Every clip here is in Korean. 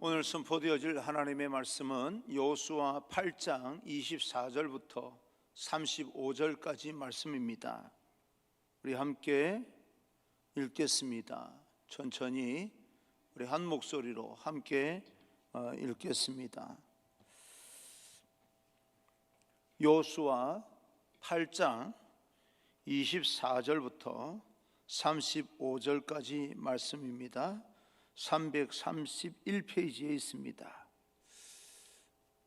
오늘 선포되어질 하나님의 말씀은 여호수아 8장 24절부터 35절까지 말씀입니다. 우리 함께 읽겠습니다. 천천히 우리 한 목소리로 함께 읽겠습니다. 여호수아 8장 24절부터 35절까지 말씀입니다. 331페이지에 있습니다.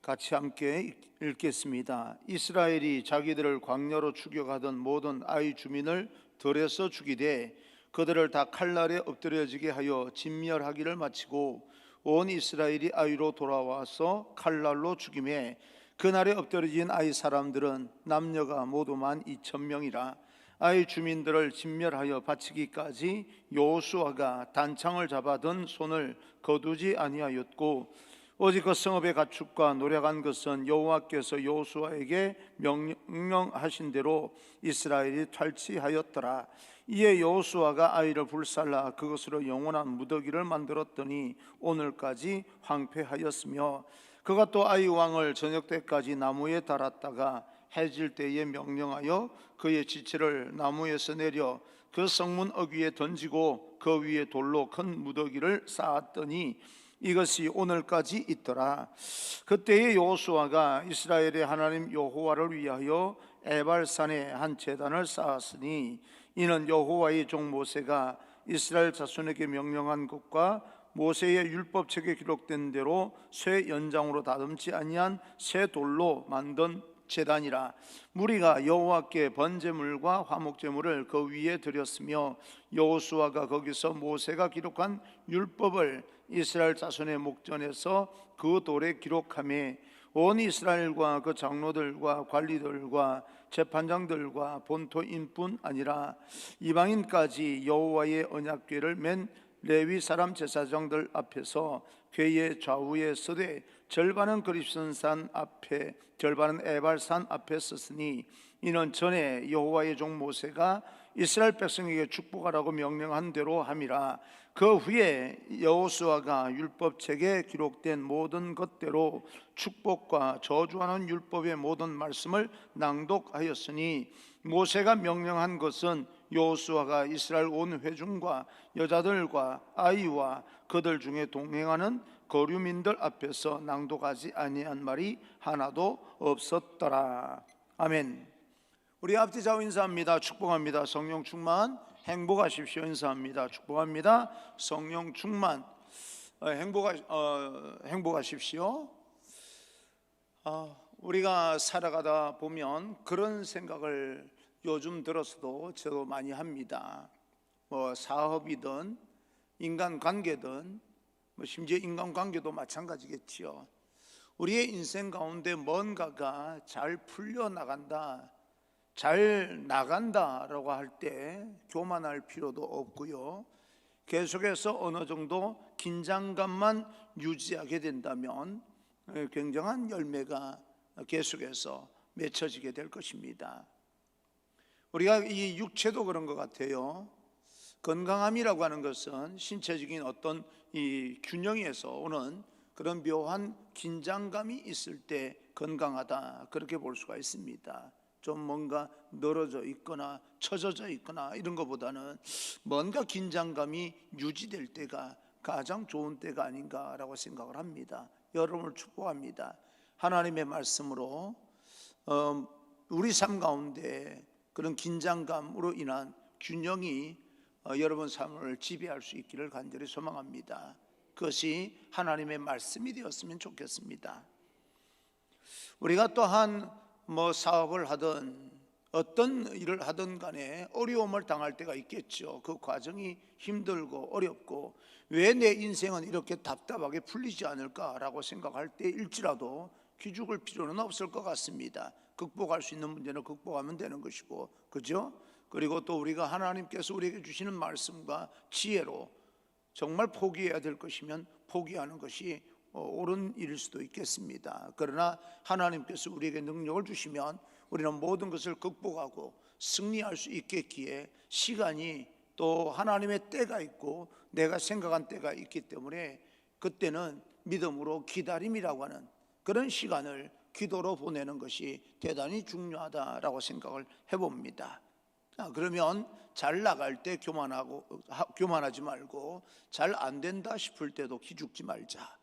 같이 함께 읽겠습니다. 이스라엘이 자기들을 광야로 추격하던 모든 아이 주민을 들에서 죽이되 그들을 다 칼날에 엎드려지게 하여 진멸하기를 마치고 온 이스라엘이 아이로 돌아와서 칼날로 죽임에 그날에 엎드려진 아이 사람들은 남녀가 모두 12,000명이라 아이 주민들을 진멸하여 바치기까지 여호수아가 단창을 잡아 든 손을 거두지 아니하였고 오직 그 성읍의 가축과 노력한 것은 여호와께서 여호수아에게 명령하신 대로 이스라엘이 탈취하였더라. 이에 여호수아가 아이를 불살라 그것으로 영원한 무더기를 만들었더니 오늘까지 황폐하였으며 그가 또 아이 왕을 저녁 때까지 나무에 달았다가 해질 때에 명령하여 그의 지체를 나무에서 내려 그 성문 어귀에 던지고 그 위에 돌로 큰 무더기를 쌓았더니 이것이 오늘까지 있더라. 그때의 여호수아가 이스라엘의 하나님 여호와를 위하여 에발산에 한 제단을 쌓았으니 이는 여호와의 종 모세가 이스라엘 자손에게 명령한 것과 모세의 율법책에 기록된 대로 쇠 연장으로 다듬지 아니한 새 돌로 만든 제단이라. 무리가 여호와께 번제물과 화목제물을 그 위에 드렸으며 여호수아가 거기서 모세가 기록한 율법을 이스라엘 자손의 목전에서 그 돌에 기록하며 온 이스라엘과 그 장로들과 관리들과 재판장들과 본토인뿐 아니라 이방인까지 여호와의 언약궤를 맨 레위 사람 제사장들 앞에서 궤의 좌우에 서되 절반은 그립선산 앞에 절반은 에발산 앞에 섰으니 이는 전에 여호와의 종 모세가 이스라엘 백성에게 축복하라고 명령한 대로 함이라. 그 후에 여호수아가 율법책에 기록된 모든 것대로 축복과 저주하는 율법의 모든 말씀을 낭독하였으니 모세가 명령한 것은 여호수아가 이스라엘 온 회중과 여자들과 아이와 그들 중에 동행하는 거류민들 앞에서 낭독하지 아니한 말이 하나도 없었더라. 아멘. 우리 앞뒤 좌우 인사합니다. 축복합니다. 성령 충만 행복하십시오. 인사합니다. 축복합니다. 성령 충만 행복하십시오. 우리가 살아가다 보면 그런 생각을 요즘 들어서도 저도 많이 합니다. 사업이든 인간관계든 심지어 인간관계도 마찬가지겠지요. 우리의 인생 가운데 뭔가가 잘 풀려나간다, 잘 나간다라고 할 때 교만할 필요도 없고요. 계속해서 어느 정도 긴장감만 유지하게 된다면 굉장한 열매가 계속해서 맺혀지게 될 것입니다. 우리가 이 육체도 그런 것 같아요. 건강함이라고 하는 것은 신체적인 어떤 이 균형에서 오는 그런 묘한 긴장감이 있을 때 건강하다, 그렇게 볼 수가 있습니다. 좀 뭔가 늘어져 있거나 처져져 있거나 이런 것보다는 뭔가 긴장감이 유지될 때가 가장 좋은 때가 아닌가라고 생각을 합니다. 여러분을 축복합니다. 하나님의 말씀으로 우리 삶 가운데 그런 긴장감으로 인한 균형이 여러분 삶을 지배할 수 있기를 간절히 소망합니다. 그것이 하나님의 말씀이 되었으면 좋겠습니다. 우리가 또한 사업을 하든 어떤 일을 하든 간에 어려움을 당할 때가 있겠죠. 그 과정이 힘들고 어렵고 왜 내 인생은 이렇게 답답하게 풀리지 않을까라고 생각할 때일지라도 기죽을 필요는 없을 것 같습니다. 극복할 수 있는 문제는 극복하면 되는 것이고, 그죠? 그리고 또 우리가 하나님께서 우리에게 주시는 말씀과 지혜로 정말 포기해야 될 것이면 포기하는 것이 옳은 일일 수도 있겠습니다. 그러나 하나님께서 우리에게 능력을 주시면 우리는 모든 것을 극복하고 승리할 수 있겠기에 시간이 또 하나님의 때가 있고 내가 생각한 때가 있기 때문에 그때는 믿음으로 기다림이라고 하는 그런 시간을 기도로 보내는 것이 대단히 중요하다라고 생각을 해봅니다. 그러면 잘 나갈 때 교만하지 말고 잘 안 된다 싶을 때도 기죽지 말자,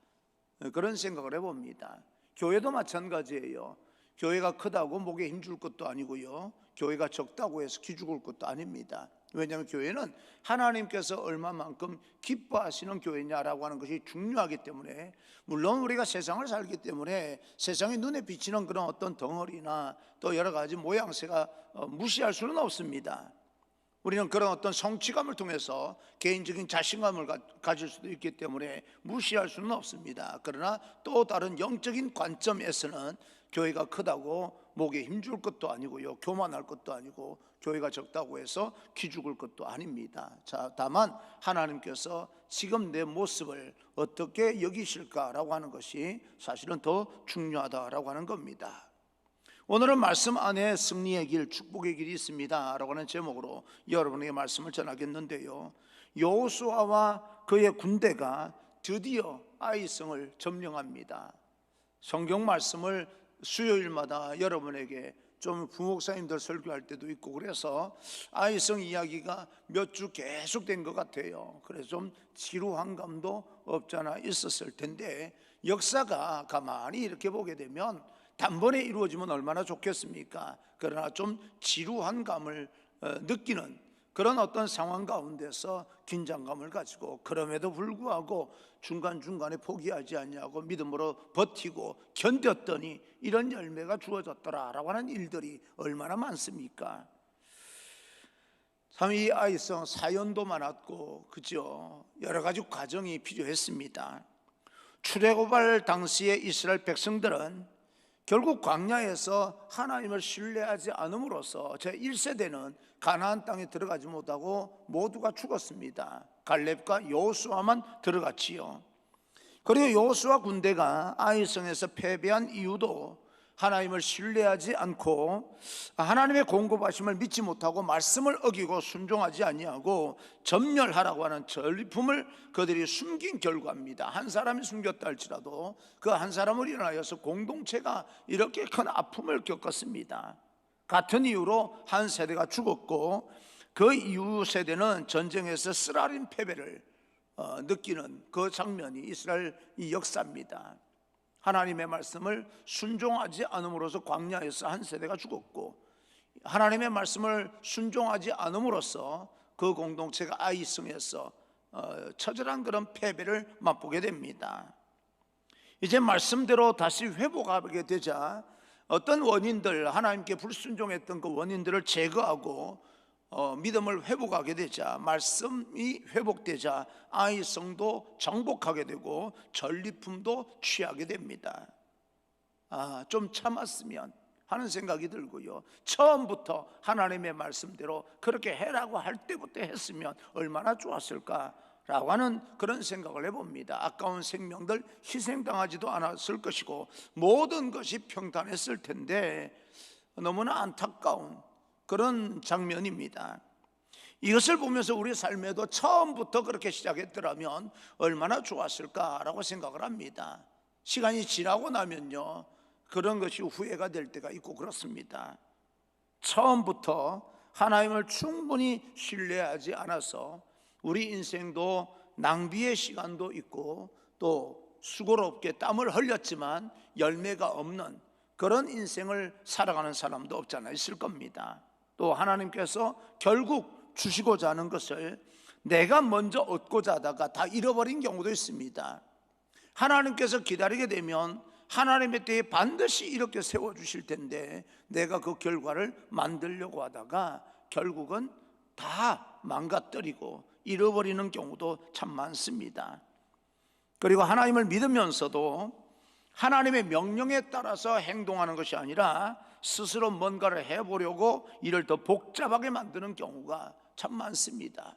그런 생각을 해봅니다. 교회도 마찬가지예요. 교회가 크다고 목에 힘줄 것도 아니고요, 교회가 적다고 해서 기죽을 것도 아닙니다. 왜냐하면 교회는 하나님께서 얼마만큼 기뻐하시는 교회냐라고 하는 것이 중요하기 때문에, 물론 우리가 세상을 살기 때문에 세상의 눈에 비치는 그런 어떤 덩어리나 또 여러 가지 모양새가 무시할 수는 없습니다. 우리는 그런 어떤 성취감을 통해서 개인적인 자신감을 가질 수도 있기 때문에 무시할 수는 없습니다. 그러나 또 다른 영적인 관점에서는 교회가 크다고 목에 힘줄 것도 아니고요, 교만할 것도 아니고, 교회가 적다고 해서 기죽을 것도 아닙니다. 자, 다만 하나님께서 지금 내 모습을 어떻게 여기실까라고 하는 것이 사실은 더 중요하다라고 하는 겁니다. 오늘은 말씀 안에 승리의 길, 축복의 길이 있습니다 라고 하는 제목으로 여러분에게 말씀을 전하겠는데요, 여호수아와 그의 군대가 드디어 아이성을 점령합니다. 성경 말씀을 수요일마다 여러분에게 좀 부목사님들 설교할 때도 있고 그래서 아이성 이야기가 몇 주 계속된 것 같아요. 그래서 좀 지루한 감도 없잖아 있었을 텐데, 역사가 가만히 이렇게 보게 되면 단번에 이루어지면 얼마나 좋겠습니까? 그러나 좀 지루한 감을 느끼는 그런 어떤 상황 가운데서 긴장감을 가지고, 그럼에도 불구하고 중간중간에 포기하지 않냐고 믿음으로 버티고 견뎠더니 이런 열매가 주어졌더라라고 하는 일들이 얼마나 많습니까? 참 이 아이성 사연도 많았고, 그죠? 여러 가지 과정이 필요했습니다. 출애굽할 당시에 이스라엘 백성들은 결국 광야에서 하나님을 신뢰하지 않음으로써 제1세대는 가나안 땅에 들어가지 못하고 모두가 죽었습니다. 갈렙과 여호수아만 들어갔지요. 그리고 여호수아 군대가 아이성에서 패배한 이유도 하나님을 신뢰하지 않고 하나님의 공급하심을 믿지 못하고 말씀을 어기고 순종하지 아니하고 전멸하라고 하는 전리품을 그들이 숨긴 결과입니다. 한 사람이 숨겼다 할지라도 그 한 사람을 인하여서 공동체가 이렇게 큰 아픔을 겪었습니다. 같은 이유로 한 세대가 죽었고, 그 이후 세대는 전쟁에서 쓰라린 패배를 느끼는 그 장면이 이스라엘 이 역사입니다. 하나님의 말씀을 순종하지 않음으로써 광야에서 한 세대가 죽었고, 하나님의 말씀을 순종하지 않음으로써 그 공동체가 아이성에서 처절한 그런 패배를 맛보게 됩니다. 이제 말씀대로 다시 회복하게 되자 어떤 원인들, 하나님께 불순종했던 그 원인들을 제거하고 믿음을 회복하게 되자, 말씀이 회복되자 아이성도 정복하게 되고 전리품도 취하게 됩니다. 좀 참았으면 하는 생각이 들고요, 처음부터 하나님의 말씀대로 그렇게 해라고 할 때부터 했으면 얼마나 좋았을까라고 하는 그런 생각을 해봅니다. 아까운 생명들 희생당하지도 않았을 것이고 모든 것이 평탄했을 텐데 너무나 안타까운 그런 장면입니다. 이것을 보면서 우리 삶에도 처음부터 그렇게 시작했더라면 얼마나 좋았을까라고 생각을 합니다. 시간이 지나고 나면요, 그런 것이 후회가 될 때가 있고 그렇습니다. 처음부터 하나님을 충분히 신뢰하지 않아서 우리 인생도 낭비의 시간도 있고 또 수고롭게 땀을 흘렸지만 열매가 없는 그런 인생을 살아가는 사람도 없잖아 있을 겁니다. 또 하나님께서 결국 주시고자 하는 것을 내가 먼저 얻고자 하다가 다 잃어버린 경우도 있습니다. 하나님께서 기다리게 되면 하나님의 때에 반드시 이렇게 세워주실 텐데 내가 그 결과를 만들려고 하다가 결국은 다 망가뜨리고 잃어버리는 경우도 참 많습니다. 그리고 하나님을 믿으면서도 하나님의 명령에 따라서 행동하는 것이 아니라 스스로 뭔가를 해보려고 이를 더 복잡하게 만드는 경우가 참 많습니다.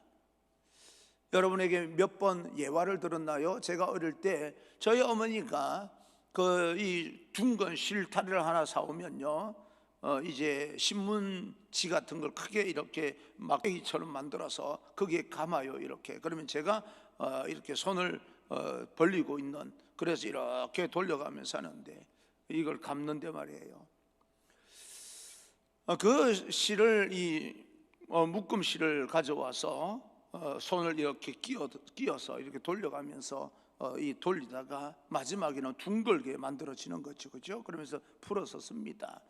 여러분에게 몇 번 예화를 들었나요? 제가 어릴 때 저희 어머니가 이 둥근 실타래를 하나 사오면요, 이제 신문지 같은 걸 크게 이렇게 막대기처럼 만들어서 거기에 감아요. 이렇게 그러면 제가 이렇게 손을 벌리고 있는, 그래서 이렇게 돌려가면서 하는데 이걸 감는데 말이에요. 그 실을 묶음 실을 가져와서 손을 이렇게 끼어서 이렇게 돌려가면서 돌리다가 마지막에는 둥글게 만들어지는 거죠, 그죠? 그러면서 풀어서 씁니다.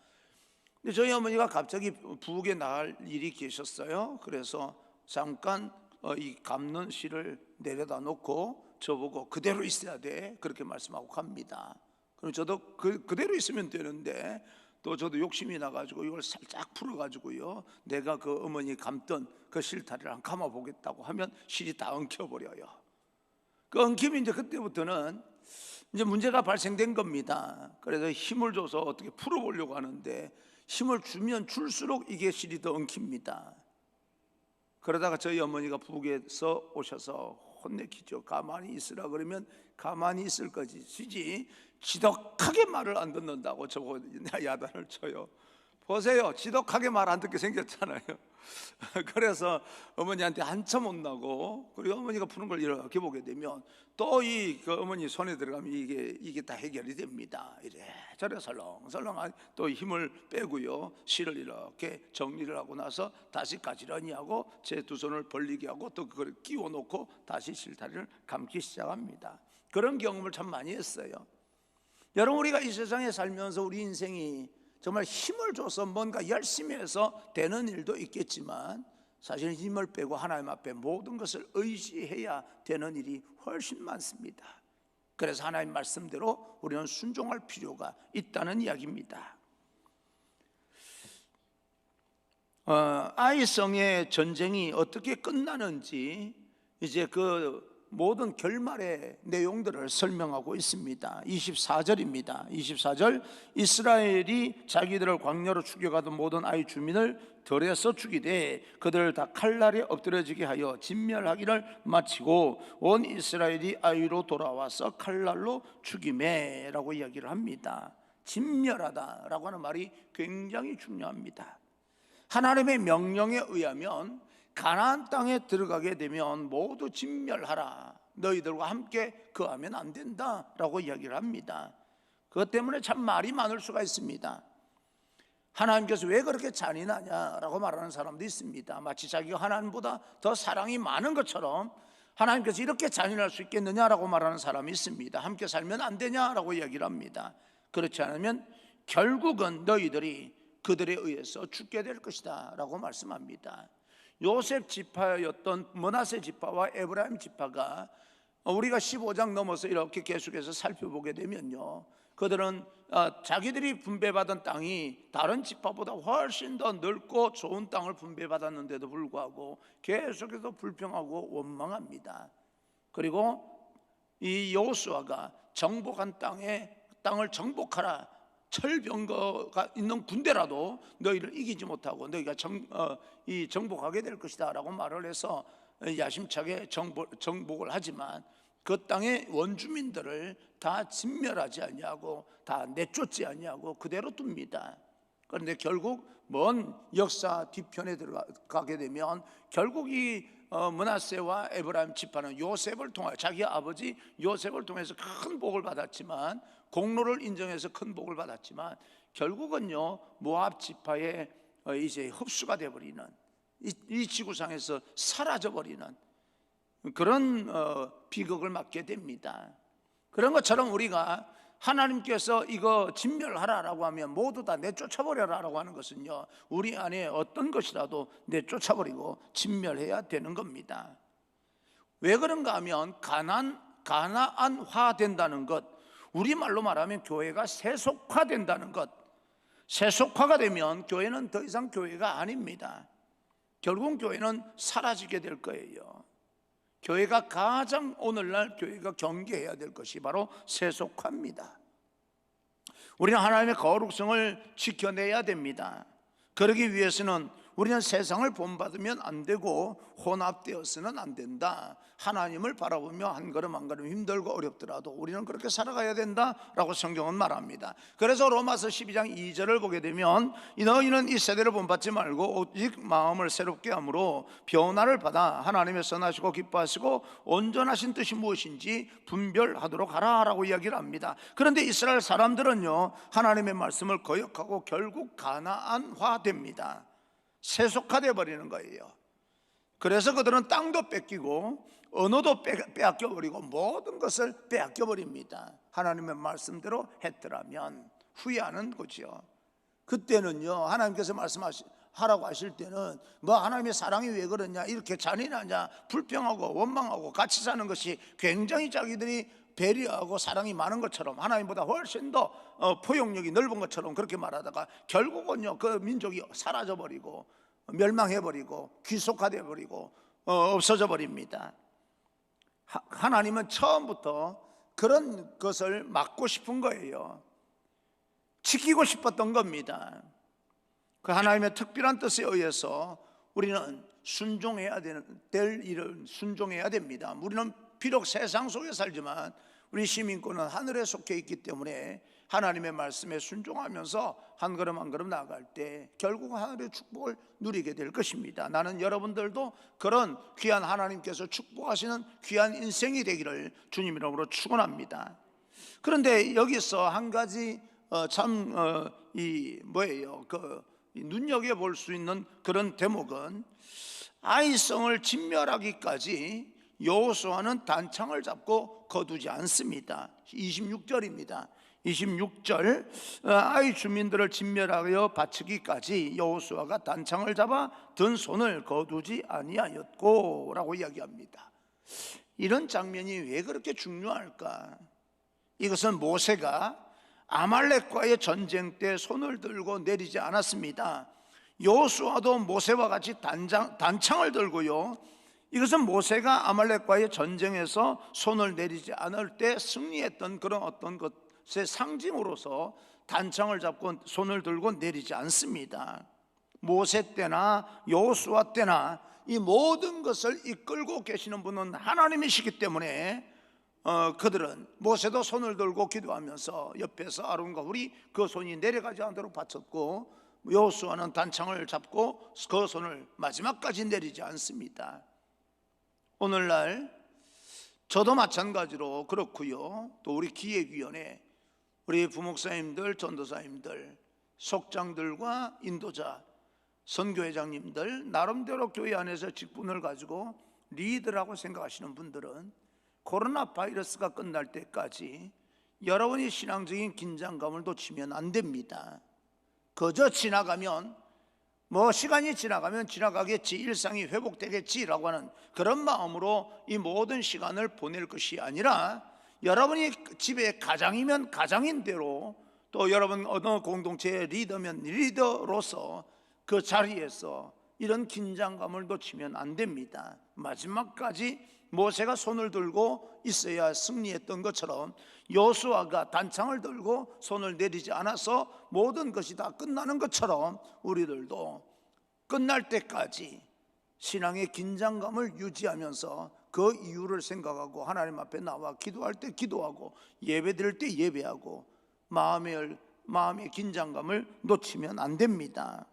근데 저희 어머니가 갑자기 부엌에 나갈 일이 계셨어요. 그래서 잠깐 이 감는 실을 내려다 놓고 저보고 그대로 있어야 돼, 그렇게 말씀하고 갑니다. 그럼 저도 그대로 있으면 되는데 또 저도 욕심이 나가지고 이걸 살짝 풀어가지고요, 내가 그 어머니 감던 그 실타리를 안 감아보겠다고 하면 실이 다 엉켜버려요. 그 엉킴이 이제 그때부터는 이제 문제가 발생된 겁니다. 그래서 힘을 줘서 어떻게 풀어보려고 하는데 힘을 주면 줄수록 이게 실이 더 엉킵니다. 그러다가 저희 어머니가 부엌에서 오셔서 혼내키죠. 가만히 있으라 그러면 가만히 있을 것이지 지독하게 말을 안 듣는다고 저보고 야단을 쳐요. 보세요, 지독하게 말 안 듣게 생겼잖아요. 그래서 어머니한테 한참 혼나고, 그리고 어머니가 푸는 걸 이렇게 보게 되면 또 그 어머니 손에 들어가면 이게 다 해결이 됩니다. 이래저래 설렁설렁 또 힘을 빼고요, 실을 이렇게 정리를 하고 나서 다시 가지런히 하고 제 두 손을 벌리게 하고 또 그걸 끼워 놓고 다시 실타리를 감기 시작합니다. 그런 경험을 참 많이 했어요. 여러분, 우리가 이 세상에 살면서 우리 인생이 정말 힘을 줘서 뭔가 열심히 해서 되는 일도 있겠지만 사실 힘을 빼고 하나님 앞에 모든 것을 의지해야 되는 일이 훨씬 많습니다. 그래서 하나님 말씀대로 우리는 순종할 필요가 있다는 이야기입니다. 아이성의 전쟁이 어떻게 끝나는지 이제 그 모든 결말의 내용들을 설명하고 있습니다. 24절입니다. 24절, 이스라엘이 자기들을 광야로 추격하던 모든 아이 주민을 들에서 죽이되 그들을 다 칼날에 엎드려지게 하여 진멸하기를 마치고 온 이스라엘이 아이로 돌아와서 칼날로 죽이매 라고 이야기를 합니다. 진멸하다라고 하는 말이 굉장히 중요합니다. 하나님의 명령에 의하면 가나안 땅에 들어가게 되면 모두 진멸하라, 너희들과 함께 거하면 안 된다라고 이야기를 합니다. 그것 때문에 참 말이 많을 수가 있습니다. 하나님께서 왜 그렇게 잔인하냐라고 말하는 사람도 있습니다. 마치 자기가 하나님보다 더 사랑이 많은 것처럼 하나님께서 이렇게 잔인할 수 있겠느냐라고 말하는 사람이 있습니다. 함께 살면 안 되냐라고 이야기를 합니다. 그렇지 않으면 결국은 너희들이 그들에 의해서 죽게 될 것이다 라고 말씀합니다. 요셉 지파였던 므낫세 지파와 에브라임 지파가 우리가 15장 넘어서 이렇게 계속해서 살펴보게 되면요, 그들은 자기들이 분배받은 땅이 다른 지파보다 훨씬 더 넓고 좋은 땅을 분배받았는데도 불구하고 계속해서 불평하고 원망합니다. 그리고 이 여호수아가 정복한 땅을 정복하라, 철병거가 있는 군대라도 너희를 이기지 못하고 너희가 정복하게 될 것이다 라고 말을 해서 야심차게 정복을 하지만 그 땅의 원주민들을 다 진멸하지 아니하고 다 내쫓지 아니하고 그대로 둡니다. 그런데 결국 먼 역사 뒤편에 들어가게 되면 결국 이 므낫세와 에브라임 지파는 요셉을 통하여 자기 아버지 요셉을 통해서 큰 복을 받았지만, 공로를 인정해서 큰 복을 받았지만 결국은요 모압 지파에 이제 흡수가 되어버리는, 이 지구상에서 사라져버리는 그런 비극을 맞게 됩니다. 그런 것처럼 우리가 하나님께서 이거 진멸하라라고 하면 모두 다 내쫓아버려라라고 하는 것은요, 우리 안에 어떤 것이라도 내쫓아버리고 진멸해야 되는 겁니다. 왜 그런가 하면 가나안화 된다는 것, 우리말로 말하면 교회가 세속화된다는 것, 세속화가 되면 교회는 더 이상 교회가 아닙니다. 결국 교회는 사라지게 될 거예요. 교회가 가장 오늘날 교회가 경계해야 될 것이 바로 세속화입니다. 우리는 하나님의 거룩성을 지켜내야 됩니다. 그러기 위해서는 우리는 세상을 본받으면 안 되고 혼합되어서는 안 된다. 하나님을 바라보며 한 걸음 한 걸음 힘들고 어렵더라도 우리는 그렇게 살아가야 된다라고 성경은 말합니다. 그래서 로마서 12장 2절을 보게 되면 너희는 이 세대를 본받지 말고 오직 마음을 새롭게 함으로 변화를 받아 하나님의 선하시고 기뻐하시고 온전하신 뜻이 무엇인지 분별하도록 하라라고 이야기를 합니다. 그런데 이스라엘 사람들은요, 하나님의 말씀을 거역하고 결국 가나안화됩니다. 세속화돼 버리는 거예요. 그래서 그들은 땅도 뺏기고 언어도 빼앗겨 버리고 모든 것을 빼앗겨 버립니다. 하나님의 말씀대로 했더라면 후회하는 거죠. 그때는요, 하나님께서 말씀하라고 하실 때는 뭐 하나님의 사랑이 왜 그러냐, 이렇게 잔인하냐, 불평하고 원망하고 같이 사는 것이 굉장히 자기들이 배려하고 사랑이 많은 것처럼, 하나님보다 훨씬 더 포용력이 넓은 것처럼 그렇게 말하다가 결국은요, 그 민족이 사라져 버리고 멸망해 버리고 귀속화돼 버리고 없어져 버립니다. 하나님은 처음부터 그런 것을 막고 싶은 거예요. 지키고 싶었던 겁니다. 그 하나님의 특별한 뜻에 의해서 우리는 순종해야 될 일은 순종해야 됩니다. 우리는 비록 세상 속에 살지만 우리 시민권은 하늘에 속해 있기 때문에 하나님의 말씀에 순종하면서 한 걸음 한 걸음 나아갈 때 결국 하늘의 축복을 누리게 될 것입니다. 나는 여러분들도 그런 귀한 하나님께서 축복하시는 귀한 인생이 되기를 주님 이름으로 축원합니다. 그런데 여기서 한 가지 눈여겨볼 수 있는 그런 대목은 아이성을 진멸하기까지 여호수아는 단창을 잡고 거두지 않습니다. 26절입니다. 26절, 아이 주민들을 진멸하여 바치기까지 여호수아가 단창을 잡아 든 손을 거두지 아니하였고 라고 이야기합니다. 이런 장면이 왜 그렇게 중요할까? 이것은 모세가 아말렉과의 전쟁 때 손을 들고 내리지 않았습니다. 여호수아도 모세와 같이 단창을 들고요, 이것은 모세가 아말렉과의 전쟁에서 손을 내리지 않을 때 승리했던 그런 어떤 것의 상징으로서 단창을 잡고 손을 들고 내리지 않습니다. 모세 때나 여호수아 때나 이 모든 것을 이끌고 계시는 분은 하나님이시기 때문에 그들은 모세도 손을 들고 기도하면서 옆에서 아론과 훌이 그 손이 내려가지 않도록 바쳤고, 여호수아는 단창을 잡고 그 손을 마지막까지 내리지 않습니다. 오늘날 저도 마찬가지로 그렇고요, 또 우리 기획위원회, 우리 부목사님들, 전도사님들, 속장들과 인도자, 선교회장님들, 나름대로 교회 안에서 직분을 가지고 리더라고 생각하시는 분들은 코로나 바이러스가 끝날 때까지 여러분이 신앙적인 긴장감을 놓치면 안 됩니다. 그저 지나가면 시간이 지나가면 지나가겠지, 일상이 회복되겠지라고 하는 그런 마음으로 이 모든 시간을 보낼 것이 아니라, 여러분이 집에 가장이면 가장인 대로, 또 여러분 어느 공동체의 리더면 리더로서 그 자리에서 이런 긴장감을 놓치면 안 됩니다. 마지막까지 모세가 손을 들고 있어야 승리했던 것처럼 여호수아가 단창을 들고 손을 내리지 않아서 모든 것이 다 끝나는 것처럼 우리들도 끝날 때까지 신앙의 긴장감을 유지하면서 그 이유를 생각하고 하나님 앞에 나와 기도할 때 기도하고 예배드릴 때 예배하고 마음의 긴장감을 놓치면 안 됩니다.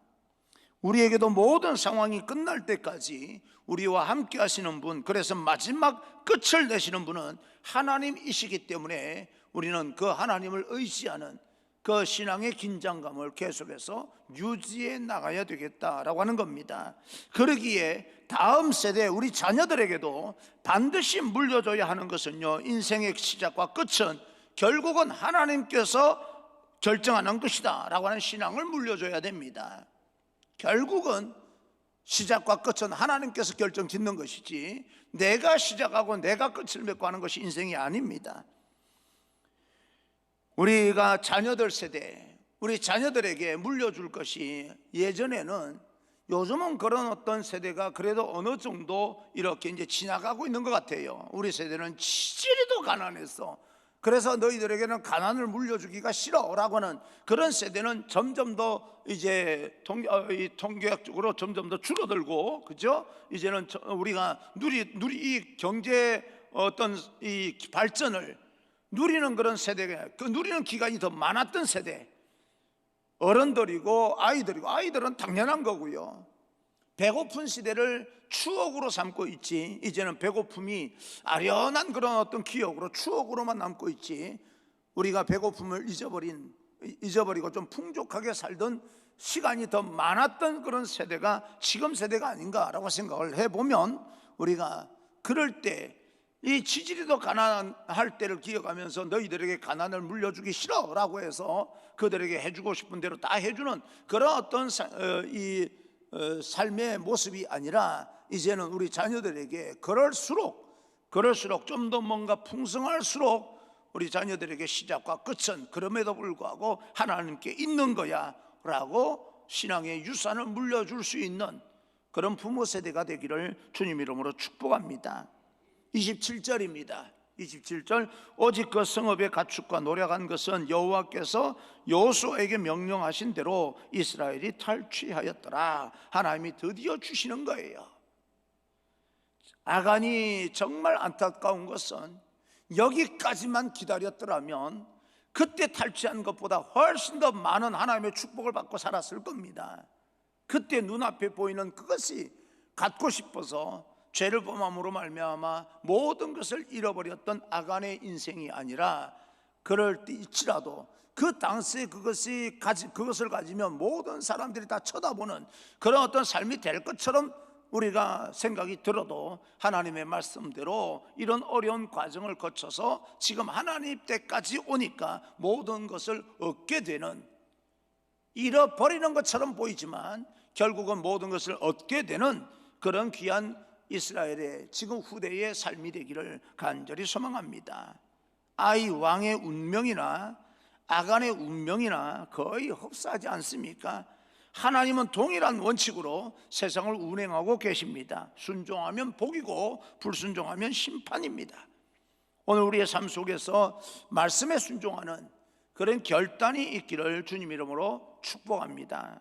우리에게도 모든 상황이 끝날 때까지 우리와 함께 하시는 분, 그래서 마지막 끝을 내시는 분은 하나님이시기 때문에 우리는 그 하나님을 의지하는 그 신앙의 긴장감을 계속해서 유지해 나가야 되겠다라고 하는 겁니다. 그러기에 다음 세대 우리 자녀들에게도 반드시 물려줘야 하는 것은요, 인생의 시작과 끝은 결국은 하나님께서 결정하는 것이다 라고 하는 신앙을 물려줘야 됩니다. 결국은 시작과 끝은 하나님께서 결정짓는 것이지 내가 시작하고 내가 끝을 맺고 하는 것이 인생이 아닙니다. 우리가 자녀들 세대, 우리 자녀들에게 물려줄 것이, 예전에는, 요즘은 그런 어떤 세대가 그래도 어느 정도 이렇게 이제 지나가고 있는 것 같아요. 우리 세대는 지지리도 가난했어. 그래서 너희들에게는 가난을 물려주기가 싫어라고 하는 그런 세대는 점점 더 이제 통계학적으로 점점 더 줄어들고, 그죠? 이제는 우리가 이 경제 어떤 이 발전을 누리는 그런 세대가, 그 누리는 기간이 더 많았던 세대, 어른들이고 아이들은 당연한 거고요. 배고픈 시대를 추억으로 삼고 있지, 이제는 배고픔이 아련한 그런 어떤 기억으로, 추억으로만 남고 있지, 우리가 배고픔을 잊어버리고 좀 풍족하게 살던 시간이 더 많았던 그런 세대가 지금 세대가 아닌가라고 생각을 해보면, 우리가 그럴 때 이 지지리도 가난할 때를 기억하면서 너희들에게 가난을 물려주기 싫어라고 해서 그들에게 해주고 싶은 대로 다 해주는 그런 어떤 삶의 모습이 아니라, 이제는 우리 자녀들에게 그럴수록 좀 더 뭔가 풍성할수록 우리 자녀들에게 시작과 끝은 그럼에도 불구하고 하나님께 있는 거야 라고 신앙의 유산을 물려줄 수 있는 그런 부모 세대가 되기를 주님 이름으로 축복합니다. 27절입니다. 27절, 오직 그 성읍의 가축과 노력한 것은 여호와께서 여호수아에게 명령하신 대로 이스라엘이 탈취하였더라. 하나님이 드디어 주시는 거예요. 아간이 정말 안타까운 것은 여기까지만 기다렸더라면 그때 탈취한 것보다 훨씬 더 많은 하나님의 축복을 받고 살았을 겁니다. 그때 눈앞에 보이는 그것이 갖고 싶어서 죄를 범함으로 말미암아 모든 것을 잃어버렸던 아간의 인생이 아니라, 그럴 때일지라도 그 당시에 그것을 가지면 모든 사람들이 다 쳐다보는 그런 어떤 삶이 될 것처럼 우리가 생각이 들어도, 하나님의 말씀대로 이런 어려운 과정을 거쳐서 지금 하나님 때까지 오니까 모든 것을 얻게 되는, 잃어버리는 것처럼 보이지만 결국은 모든 것을 얻게 되는 그런 귀한 이스라엘의 지금 후대의 삶이 되기를 간절히 소망합니다. 아이 왕의 운명이나 아간의 운명이나 거의 흡사하지 않습니까? 하나님은 동일한 원칙으로 세상을 운행하고 계십니다. 순종하면 복이고 불순종하면 심판입니다. 오늘 우리의 삶 속에서 말씀에 순종하는 그런 결단이 있기를 주님 이름으로 축복합니다.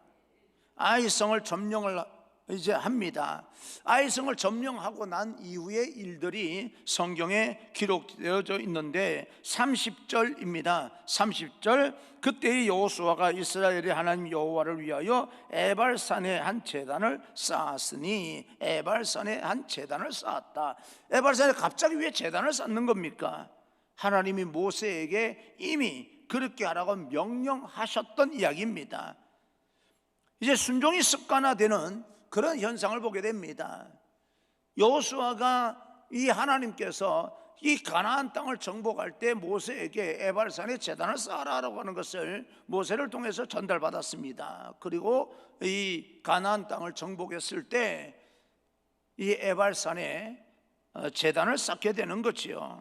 아이성을 점령을 이제 합니다. 아이성을 점령하고 난 이후의 일들이 성경에 기록되어져 있는데 30절입니다. 30절, 그때의 여호수아가 이스라엘의 하나님 여호와를 위하여 에발산에 한 제단을 쌓았으니, 에발산에 한 제단을 쌓았다. 에발산에 갑자기 왜 제단을 쌓는 겁니까? 하나님이 모세에게 이미 그렇게 하라고 명령하셨던 이야기입니다. 이제 순종이 습관화되는 그런 현상을 보게 됩니다. 여호수아가 이 하나님께서 이 가나안 땅을 정복할 때 모세에게 에발산에 제단을 쌓아라라고 하는 것을 모세를 통해서 전달받았습니다. 그리고 이 가나안 땅을 정복했을 때 이 에발산에 제단을 쌓게 되는 거지요.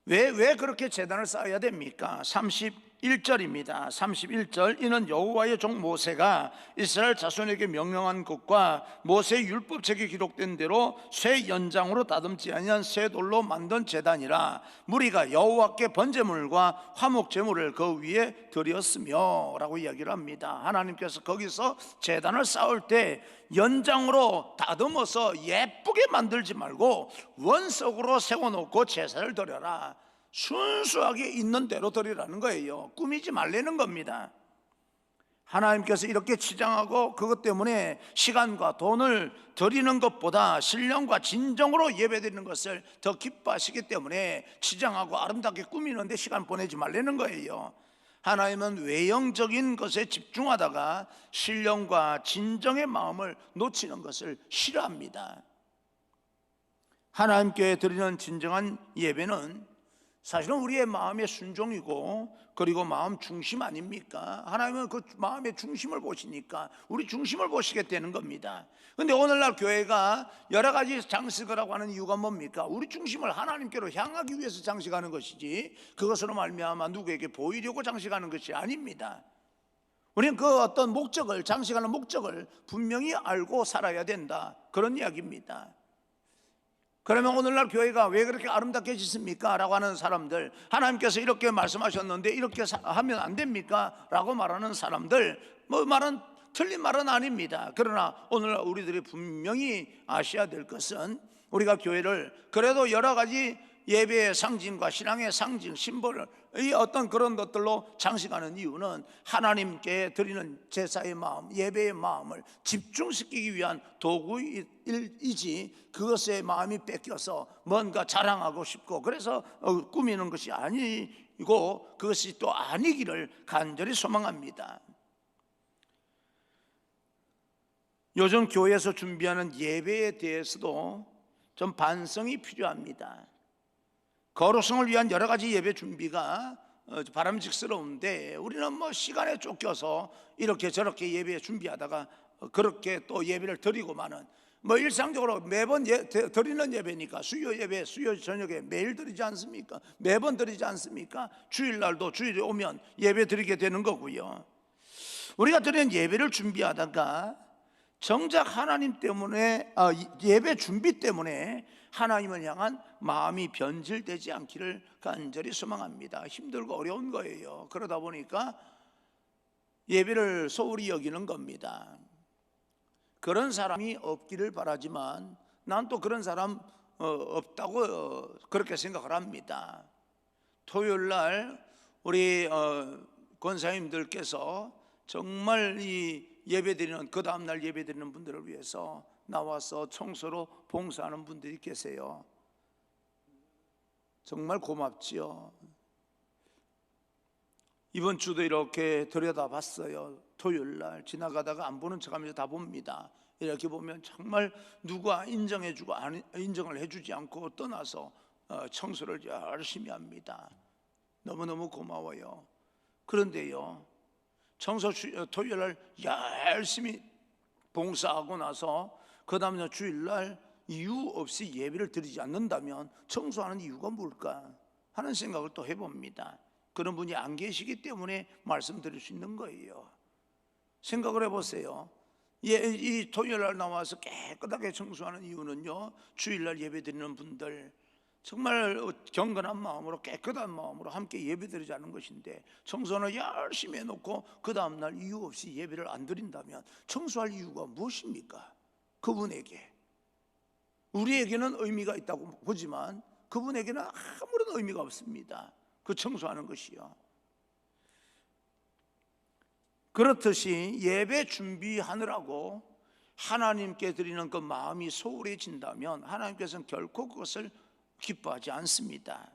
왜 그렇게 제단을 쌓아야 됩니까? 31절입니다. 31절, 이는 여호와의 종 모세가 이스라엘 자손에게 명령한 것과 모세의 율법책에 기록된 대로 쇠 연장으로 다듬지 아니한 쇠 돌로 만든 제단이라, 무리가 여호와께 번제물과 화목 제물을 그 위에 드렸으며 라고 이야기를 합니다. 하나님께서 거기서 제단을 쌓을 때 연장으로 다듬어서 예쁘게 만들지 말고 원석으로 세워놓고 제사를 드려라, 순수하게 있는 대로 드리라는 거예요. 꾸미지 말라는 겁니다. 하나님께서 이렇게 치장하고 그것 때문에 시간과 돈을 드리는 것보다 신령과 진정으로 예배드리는 것을 더 기뻐하시기 때문에 치장하고 아름답게 꾸미는 데 시간 보내지 말라는 거예요. 하나님은 외형적인 것에 집중하다가 신령과 진정의 마음을 놓치는 것을 싫어합니다. 하나님께 드리는 진정한 예배는 사실은 우리의 마음의 순종이고, 그리고 마음 중심 아닙니까? 하나님은 그 마음의 중심을 보시니까 우리 중심을 보시게 되는 겁니다. 그런데 오늘날 교회가 여러 가지 장식을 하고 하는 이유가 뭡니까? 우리 중심을 하나님께로 향하기 위해서 장식하는 것이지, 그것으로 말미암아 누구에게 보이려고 장식하는 것이 아닙니다. 우리는 그 어떤 목적을, 장식하는 목적을 분명히 알고 살아야 된다, 그런 이야기입니다. 그러면 오늘날 교회가 왜 그렇게 아름답게 짓습니까? 라고 하는 사람들, 하나님께서 이렇게 말씀하셨는데 이렇게 하면 안 됩니까? 라고 말하는 사람들, 말은 틀린 말은 아닙니다. 그러나 오늘 우리들이 분명히 아셔야 될 것은, 우리가 교회를 그래도 여러 가지 예배의 상징과 신앙의 상징, 심벌을 이 어떤 그런 것들로 장식하는 이유는 하나님께 드리는 제사의 마음, 예배의 마음을 집중시키기 위한 도구이지, 그것의 마음이 뺏겨서 뭔가 자랑하고 싶고 그래서 꾸미는 것이 아니고, 그것이 또 아니기를 간절히 소망합니다. 요즘 교회에서 준비하는 예배에 대해서도 좀 반성이 필요합니다. 거룩성을 위한 여러 가지 예배 준비가 바람직스러운데, 우리는 시간에 쫓겨서 이렇게 저렇게 예배 준비하다가 그렇게 또 예배를 드리고만은, 일상적으로 매번 드리는 예배니까 수요 예배, 수요 저녁에 매일 드리지 않습니까? 매번 드리지 않습니까? 주일날도 주일에 오면 예배 드리게 되는 거고요. 우리가 드리는 예배를 준비하다가 정작 하나님 때문에, 예배 준비 때문에 하나님을 향한 마음이 변질되지 않기를 간절히 소망합니다. 힘들고 어려운 거예요. 그러다 보니까 예배를 소홀히 여기는 겁니다. 그런 사람이 없기를 바라지만 난 또 그런 사람 없다고 그렇게 생각을 합니다. 토요일 날 우리 권사님들께서 정말 이 예배드리는, 그 다음날 예배드리는 분들을 위해서 나와서 청소로 봉사하는 분들이 계세요. 정말 고맙지요. 이번 주도 이렇게 들여다봤어요. 토요일날 지나가다가 안 보는 척하면서 다 봅니다. 이렇게 보면 정말 누가 인정해주고 인정을 해주지 않고 떠나서 청소를 열심히 합니다. 너무너무 고마워요. 그런데요, 청소 토요일날 열심히 봉사하고 나서 그 다음날 주일날 이유 없이 예배를 드리지 않는다면 청소하는 이유가 뭘까 하는 생각을 또 해봅니다. 그런 분이 안 계시기 때문에 말씀드릴 수 있는 거예요. 생각을 해보세요. 이 토요일날 나와서 깨끗하게 청소하는 이유는요, 주일날 예배 드리는 분들 정말 경건한 마음으로, 깨끗한 마음으로 함께 예배드리자는 것인데, 청소는 열심히 해놓고 그 다음날 이유 없이 예배를 안 드린다면 청소할 이유가 무엇입니까? 그분에게, 우리에게는 의미가 있다고 보지만 그분에게는 아무런 의미가 없습니다. 그 청소하는 것이요. 그렇듯이 예배 준비하느라고 하나님께 드리는 그 마음이 소홀해진다면 하나님께서는 결코 그것을 기뻐하지 않습니다.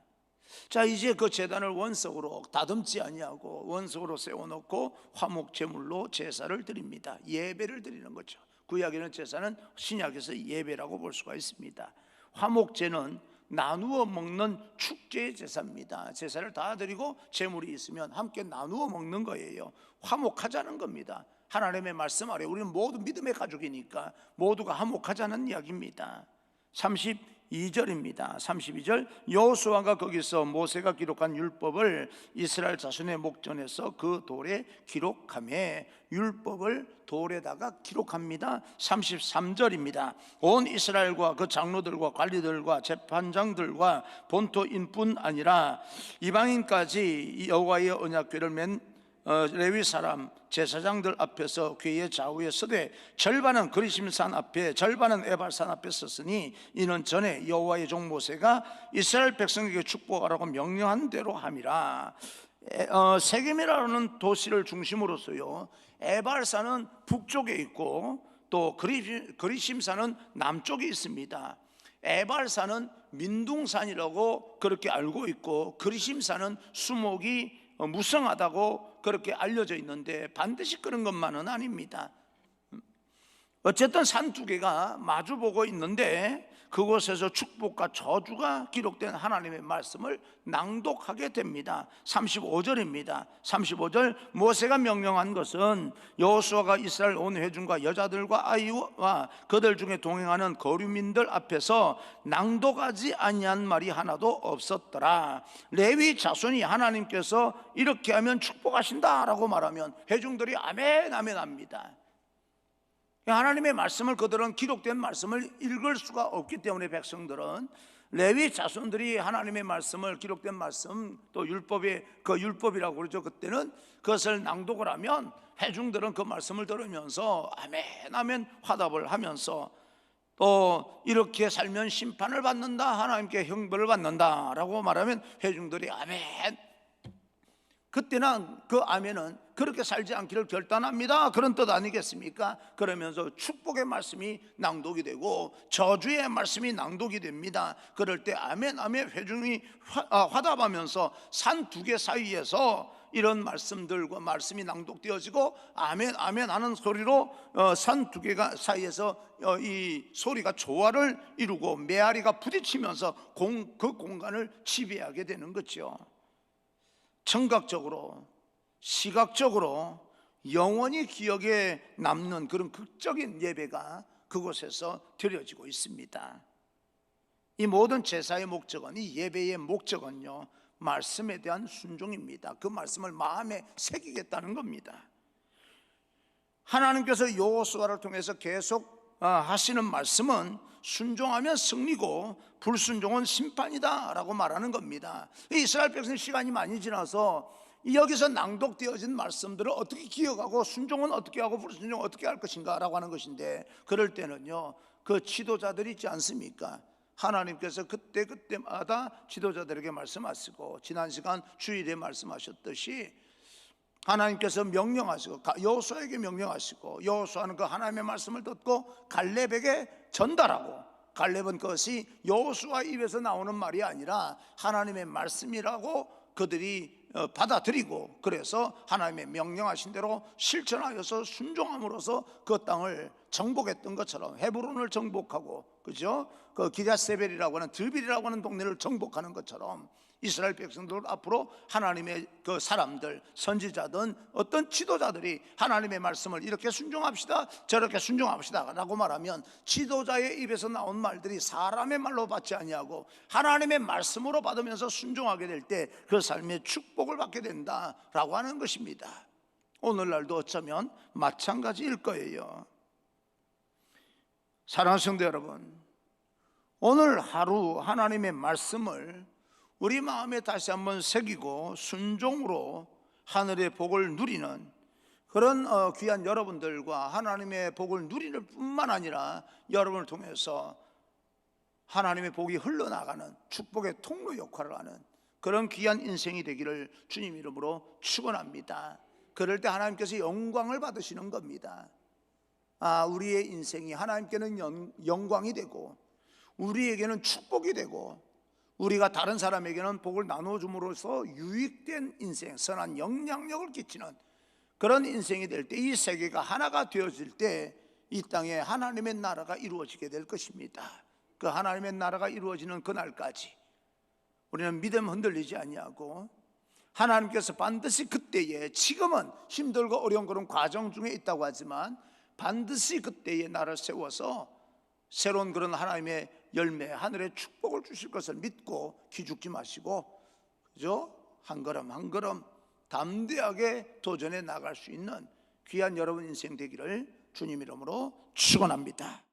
자, 이제 그 제단을 원석으로 다듬지 아니하고 원석으로 세워놓고 화목 제물로 제사를 드립니다. 예배를 드리는 거죠. 구약에는 제사는, 신약에서 예배라고 볼 수가 있습니다. 화목제는 나누어 먹는 축제의 제사입니다. 제사를 다 드리고 제물이 있으면 함께 나누어 먹는 거예요. 화목하자는 겁니다. 하나님의 말씀 아래 우리는 모두 믿음의 가족이니까 모두가 화목하자는 이야기입니다. 32절입니다. 32절, 여호수아가 거기서 모세가 기록한 율법을 이스라엘 자손의 목전에서 그 돌에 기록하며, 율법을 돌에다가 기록합니다. 33절입니다. 온 이스라엘과 그 장로들과 관리들과 재판장들과 본토인뿐 아니라 이방인까지 여호와의 언약궤를 맨 레위 사람 제사장들 앞에서 궤의 좌우에 서되 절반은 그리심산 앞에 절반은 에발산 앞에 섰으니 이는 전에 여호와의 종 모세가 이스라엘 백성에게 축복하라고 명령한 대로 함이라. 세겜이라는 도시를 중심으로서요, 에발산은 북쪽에 있고 또 그리심산은 남쪽에 있습니다. 에발산은 민둥산이라고 그렇게 알고 있고, 그리심산은 수목이 무성하다고 그렇게 알려져 있는데 반드시 그런 것만은 아닙니다. 어쨌든 산 두 개가 마주보고 있는데 그곳에서 축복과 저주가 기록된 하나님의 말씀을 낭독하게 됩니다. 35절입니다. 35절, 모세가 명령한 것은 여호수아가 이스라엘 온 회중과 여자들과 아이와 그들 중에 동행하는 거류민들 앞에서 낭독하지 아니한 말이 하나도 없었더라. 레위 자손이 하나님께서 이렇게 하면 축복하신다라고 말하면 회중들이 아멘 아멘 합니다. 하나님의 말씀을, 그들은 기록된 말씀을 읽을 수가 없기 때문에 백성들은, 레위 자손들이 하나님의 말씀을, 기록된 말씀, 또 율법의 그 율법이라고 그러죠. 그때는 그것을 낭독을 하면 회중들은 그 말씀을 들으면서 아멘 아멘 화답을 하면서, 또 이렇게 살면 심판을 받는다, 하나님께 형벌을 받는다라고 말하면 회중들이 아멘, 그때는 그 아멘은 그렇게 살지 않기를 결단합니다, 그런 뜻 아니겠습니까? 그러면서 축복의 말씀이 낭독이 되고 저주의 말씀이 낭독이 됩니다. 그럴 때 아멘 아멘 회중이 화답하면서 산 두 개 사이에서 이런 말씀들과 말씀이 낭독되어지고 아멘 아멘 하는 소리로 산 두 개가 사이에서 이 소리가 조화를 이루고 메아리가 부딪히면서 그 공간을 지배하게 되는 거죠. 청각적으로, 시각적으로 영원히 기억에 남는 그런 극적인 예배가 그곳에서 드려지고 있습니다. 이 모든 제사의 목적은, 이 예배의 목적은요, 말씀에 대한 순종입니다. 그 말씀을 마음에 새기겠다는 겁니다. 하나님께서 여호수아를 통해서 계속 하시는 말씀은 순종하면 승리고 불순종은 심판이다 라고 말하는 겁니다. 이스라엘 백성 시간이 많이 지나서 여기서 낭독되어진 말씀들을 어떻게 기억하고 순종은 어떻게 하고 불순종은 어떻게 할 것인가 라고 하는 것인데, 그럴 때는요, 그 지도자들이 있지 않습니까? 하나님께서 그때마다 지도자들에게 말씀하시고, 지난 시간 주일에 말씀하셨듯이 하나님께서 명령하시고 여호수아에게 명령하시고, 여호수아는 그 하나님의 말씀을 듣고 갈렙에게 전달하고, 갈렙은 그것이 여호수아 입에서 나오는 말이 아니라 하나님의 말씀이라고 그들이 받아들이고, 그래서 하나님의 명령하신 대로 실천하여서 순종함으로써 그 땅을 정복했던 것처럼, 헤브론을 정복하고, 그죠? 그 기랴세벨이라고 하는, 드빌이라고 하는 동네를 정복하는 것처럼 이스라엘 백성들 앞으로 하나님의 그 사람들, 선지자든 어떤 지도자들이 하나님의 말씀을 이렇게 순종합시다, 저렇게 순종합시다 라고 말하면, 지도자의 입에서 나온 말들이 사람의 말로 받지 아니하고 하나님의 말씀으로 받으면서 순종하게 될 때 그 삶의 축복을 받게 된다라고 하는 것입니다. 오늘날도 어쩌면 마찬가지일 거예요. 사랑하는 성도 여러분, 오늘 하루 하나님의 말씀을 우리 마음에 다시 한번 새기고 순종으로 하늘의 복을 누리는 그런 귀한 여러분들과 하나님의 복을 누리는 뿐만 아니라 여러분을 통해서 하나님의 복이 흘러나가는 축복의 통로 역할을 하는 그런 귀한 인생이 되기를 주님 이름으로 축원합니다. 그럴 때 하나님께서 영광을 받으시는 겁니다. 우리의 인생이 하나님께는 영광이 되고 우리에게는 축복이 되고, 우리가 다른 사람에게는 복을 나눠줌으로써 유익된 인생, 선한 영향력을 끼치는 그런 인생이 될 때, 이 세계가 하나가 되어질 때 이 땅에 하나님의 나라가 이루어지게 될 것입니다. 그 하나님의 나라가 이루어지는 그날까지 우리는 믿음 흔들리지 아니하고, 하나님께서 반드시 그때에, 지금은 힘들고 어려운 그런 과정 중에 있다고 하지만 반드시 그때에 나를 세워서 새로운 그런 하나님의 열매, 하늘의 축복을 주실 것을 믿고 기죽지 마시고, 그죠? 한 걸음 한 걸음 담대하게 도전해 나갈 수 있는 귀한 여러분 인생 되기를 주님 이름으로 축원합니다.